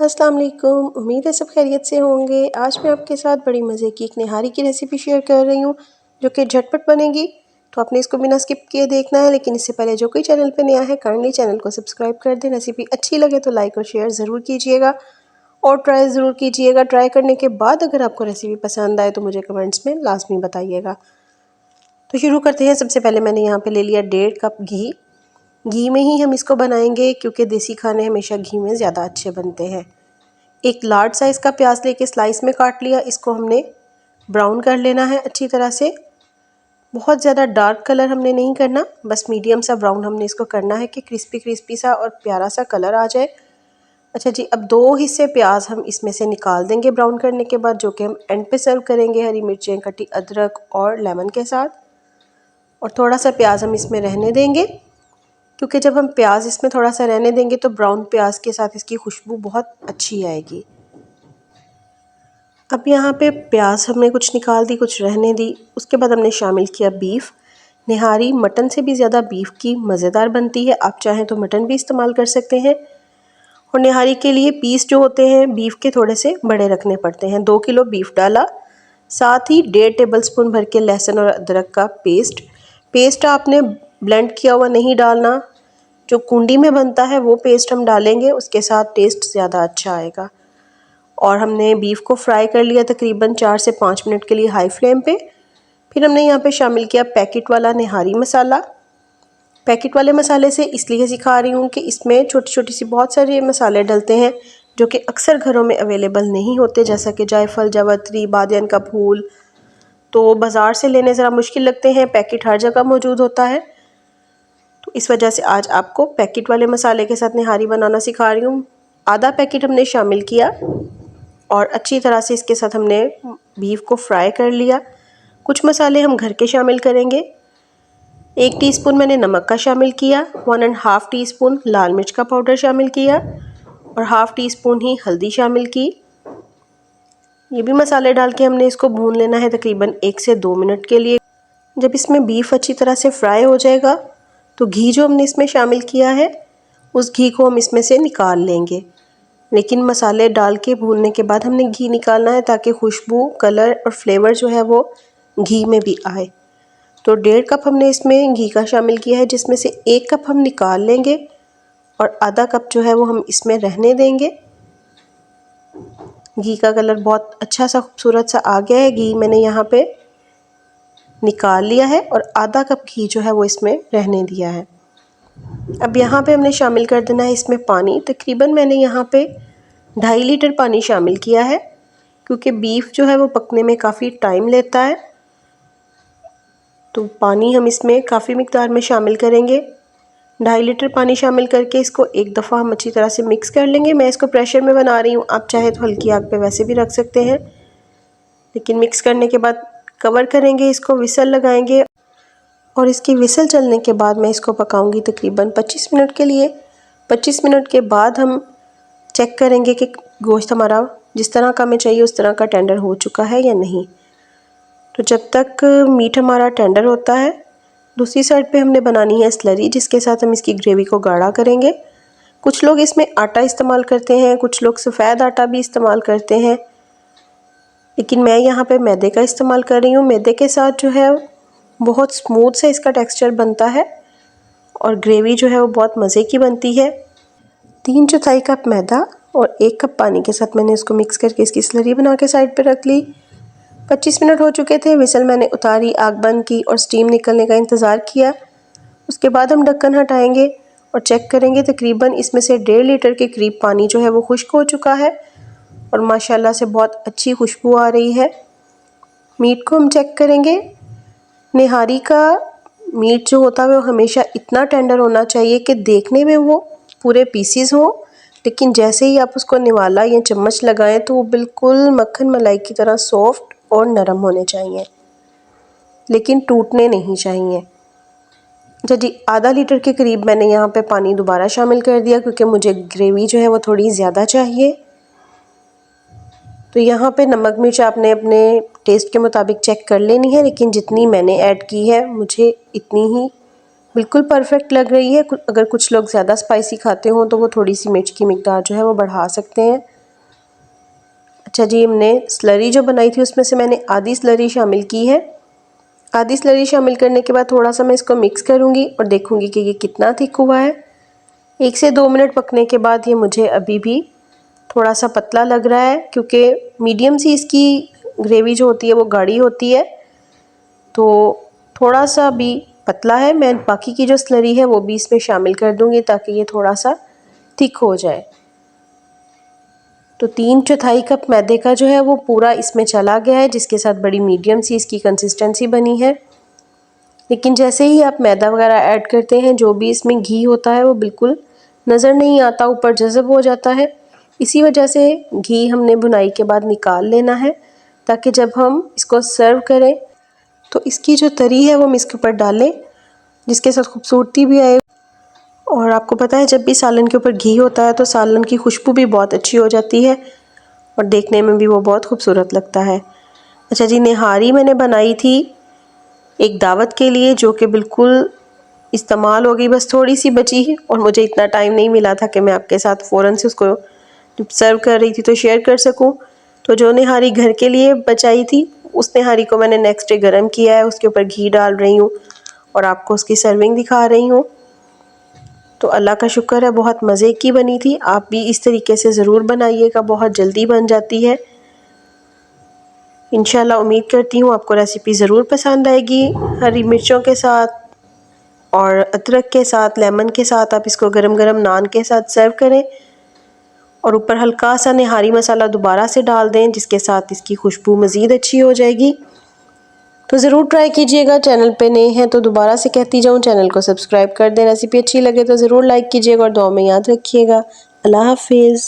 अस्सलाम वालेकुम। उम्मीद है सब खैरियत से होंगे। आज मैं आपके साथ बड़ी मज़े की एक निहारी की रेसिपी शेयर कर रही हूँ जो कि झटपट बनेगी। तो आपने इसको बिना स्किप किए देखना है, लेकिन इससे पहले जो कोई चैनल पे नया है काइंडली चैनल को सब्सक्राइब कर दें। रेसिपी अच्छी लगे तो लाइक और शेयर ज़रूर कीजिएगा और ट्राई ज़रूर कीजिएगा। ट्राई करने के बाद अगर आपको रेसिपी पसंद आए तो मुझे कमेंट्स में लाजमी बताइएगा। तो शुरू करते हैं। सबसे पहले मैंने यहाँ पर ले लिया 1.5 कप घी। घी में ही हम इसको बनाएंगे क्योंकि देसी खाने हमेशा घी में ज़्यादा अच्छे बनते हैं। एक लार्ज साइज़ का प्याज लेके स्लाइस में काट लिया। इसको हमने ब्राउन कर लेना है अच्छी तरह से। बहुत ज़्यादा डार्क कलर हमने नहीं करना, बस मीडियम सा ब्राउन हमने इसको करना है कि क्रिस्पी क्रिस्पी सा और प्यारा सा कलर आ जाए। अच्छा जी, अब 2 हिस्से प्याज हम इसमें से निकाल देंगे ब्राउन करने के बाद, जो कि हम एंड पे सर्व करेंगे हरी मिर्चें, कटी अदरक और लेमन के साथ। और थोड़ा सा प्याज हम इसमें रहने देंगे क्योंकि जब हम प्याज इसमें थोड़ा सा रहने देंगे तो ब्राउन प्याज के साथ इसकी खुशबू बहुत अच्छी आएगी। अब यहाँ पे प्याज हमने कुछ निकाल दी, कुछ रहने दी। उसके बाद हमने शामिल किया बीफ। निहारी मटन से भी ज़्यादा बीफ की मज़ेदार बनती है। आप चाहें तो मटन भी इस्तेमाल कर सकते हैं। और निहारी के लिए पीस जो होते हैं बीफ के थोड़े से बड़े रखने पड़ते हैं। 2 किलो बीफ डाला, साथ ही 1.5 टेबलस्पून भर के लहसुन और अदरक का पेस्ट आपने ब्लेंड किया हुआ नहीं डालना, जो कुंडी में बनता है वो पेस्ट हम डालेंगे, उसके साथ टेस्ट ज़्यादा अच्छा आएगा। और हमने बीफ को फ्राई कर लिया तकरीबन 4 से 5 मिनट के लिए हाई फ्लेम पे। फिर हमने यहाँ पे शामिल किया पैकेट वाला निहारी मसाला। पैकेट वाले मसाले से इसलिए सिखा रही हूँ कि इसमें छोटी छोटी सी बहुत सारे मसाले डलते हैं जो कि अक्सर घरों में अवेलेबल नहीं होते, जैसा कि जायफल, जावित्री, बादियान का फूल। तो बाज़ार से लेने ज़रा मुश्किल लगते हैं, पैकेट हर जगह मौजूद होता है। तो इस वजह से आज आपको पैकेट वाले मसाले के साथ निहारी बनाना सिखा रही हूँ। आधा पैकेट हमने शामिल किया और अच्छी तरह से इसके साथ हमने बीफ को फ्राई कर लिया। कुछ मसाले हम घर के शामिल करेंगे। 1 टीस्पून मैंने नमक का शामिल किया, 1.5 टीस्पून लाल मिर्च का पाउडर शामिल किया और 1/2 टीस्पून ही हल्दी शामिल की। ये भी मसाले डाल के हमने इसको भून लेना है तकरीबन 1 से 2 मिनट के लिए। जब इसमें बीफ अच्छी तरह से फ्राई हो जाएगा तो घी जो हमने इसमें शामिल किया है उस घी को हम इसमें से निकाल लेंगे। लेकिन मसाले डाल के भूनने के बाद हमने घी निकालना है ताकि खुशबू, कलर और फ्लेवर जो है वो घी में भी आए। तो 1.5 कप हमने इसमें घी का शामिल किया है, जिसमें से 1 कप हम निकाल लेंगे और आधा कप जो है वो हम इसमें रहने देंगे। घी का कलर बहुत अच्छा सा खूबसूरत सा आ गया है। घी मैंने यहाँ पे निकाल लिया है और आधा कप घी जो है वो इसमें रहने दिया है। अब यहाँ पे हमने शामिल कर देना है इसमें पानी। तकरीबन मैंने यहाँ पे 2.5 लीटर पानी शामिल किया है क्योंकि बीफ जो है वो पकने में काफ़ी टाइम लेता है। तो पानी हम इसमें काफ़ी मिकदार में शामिल करेंगे। 2.5 लीटर पानी शामिल करके इसको एक दफ़ा हम अच्छी तरह से मिक्स कर लेंगे। मैं इसको प्रेशर में बना रही हूँ, आप चाहे तो हल्की आग पे वैसे भी रख सकते हैं। लेकिन मिक्स करने के बाद कवर करेंगे, इसको विसल लगाएंगे और इसकी विसल चलने के बाद मैं इसको पकाऊंगी तकरीबन 25 मिनट के लिए। 25 मिनट के बाद हम चेक करेंगे कि गोश्त हमारा जिस तरह का हमें चाहिए उस तरह का टेंडर हो चुका है या नहीं। तो जब तक मीट हमारा टेंडर होता है, दूसरी साइड पे हमने बनानी है स्लरी, जिसके साथ हम इसकी ग्रेवी को गाढ़ा करेंगे। कुछ लोग इसमें आटा इस्तेमाल करते हैं, कुछ लोग सफ़ेद आटा भी इस्तेमाल करते हैं, लेकिन मैं यहाँ पे मैदे का इस्तेमाल कर रही हूँ। मैदे के साथ जो है बहुत स्मूथ से इसका टेक्सचर बनता है और ग्रेवी जो है वो बहुत मज़े की बनती है। 3/4 कप मैदा और 1 कप पानी के साथ मैंने इसको मिक्स करके इसकी स्लरी बना के साइड पे रख ली। 25 मिनट हो चुके थे, विसल मैंने उतारी, आग बंद की और स्टीम निकलने का इंतज़ार किया। उसके बाद हम ढक्कन हटाएंगे और चेक करेंगे। तकरीबन इसमें से 1.5 लीटर के करीब पानी जो है वो खुश्क हो चुका है और माशाल्लाह से बहुत अच्छी खुशबू आ रही है। मीट को हम चेक करेंगे। निहारी का मीट जो होता है वो हमेशा इतना टेंडर होना चाहिए कि देखने में वो पूरे पीसीज हों, लेकिन जैसे ही आप उसको निवाला या चम्मच लगाएं तो वो बिल्कुल मक्खन मलाई की तरह सॉफ्ट और नरम होने चाहिए, लेकिन टूटने नहीं चाहिए। जी, आधा लीटर के करीब मैंने यहाँ पे पानी दोबारा शामिल कर दिया क्योंकि मुझे ग्रेवी जो है वो थोड़ी ज़्यादा चाहिए। तो यहाँ पे नमक मिर्च आपने अपने टेस्ट के मुताबिक चेक कर लेनी है, लेकिन जितनी मैंने ऐड की है मुझे इतनी ही बिल्कुल परफेक्ट लग रही है। अगर कुछ लोग ज़्यादा स्पाइसी खाते हों तो वो थोड़ी सी मिर्च की मिकदार जो है वो बढ़ा सकते हैं। अच्छा जी, हमने स्लरी जो बनाई थी उसमें से मैंने आधी स्लरी शामिल की है। आधी स्लरी शामिल करने के बाद थोड़ा सा मैं इसको मिक्स करूँगी और देखूँगी कि ये कितना थिक हुआ है। 1 से 2 मिनट पकने के बाद ये मुझे अभी भी थोड़ा सा पतला लग रहा है, क्योंकि मीडियम सी इसकी ग्रेवी जो होती है वो गाढ़ी होती है, तो थोड़ा सा भी पतला है। मैं बाकी की जो स्लरी है वो भी इसमें शामिल कर दूँगी ताकि ये थोड़ा सा थिक हो जाए। तो 3/4 कप मैदे का जो है वो पूरा इसमें चला गया है, जिसके साथ बड़ी मीडियम सी इसकी कंसिस्टेंसी बनी है। लेकिन जैसे ही आप मैदा वगैरह ऐड करते हैं, जो भी इसमें घी होता है वो बिल्कुल नज़र नहीं आता, ऊपर जज़ब हो जाता है। इसी वजह से घी हमने भुनाई के बाद निकाल लेना है, ताकि जब हम इसको सर्व करें तो इसकी जो तरी है वो हम इसके ऊपर डालें, जिसके साथ खूबसूरती भी आए। और आपको पता है, जब भी सालन के ऊपर घी होता है तो सालन की खुशबू भी बहुत अच्छी हो जाती है और देखने में भी वो बहुत खूबसूरत लगता है। अच्छा जी, निहारी मैंने बनाई थी एक दावत के लिए, जो कि बिल्कुल इस्तेमाल हो गई, बस थोड़ी सी बची है और मुझे इतना टाइम नहीं मिला था कि मैं आपके साथ फ़ौरन से उसको सर्व कर रही थी तो शेयर कर सकूं। तो जो निहारी घर के लिए बचाई थी, उस निहारी को मैंने नेक्स्ट डे गर्म किया है, उसके ऊपर घी डाल रही हूँ और आपको उसकी सर्विंग दिखा रही हूँ। तो अल्लाह का शुक्र है, बहुत मज़े की बनी थी। आप भी इस तरीके से ज़रूर बनाइएगा, बहुत जल्दी बन जाती है। इंशाल्लाह उम्मीद करती हूँ आपको रेसिपी ज़रूर पसंद आएगी। हरी मिर्चों के साथ और अदरक के साथ, लेमन के साथ आप इसको गरम गरम नान के साथ सर्व करें और ऊपर हल्का सा निहारी मसाला दोबारा से डाल दें, जिसके साथ इसकी खुशबू मज़ीद अच्छी हो जाएगी। तो ज़रूर ट्राई कीजिएगा। चैनल पे नए हैं तो दोबारा से कहती जाऊँ, चैनल को सब्सक्राइब कर दें। रेसिपी अच्छी लगे तो ज़रूर लाइक कीजिएगा और दुआ में याद रखिएगा। अल्लाह हाफिज़।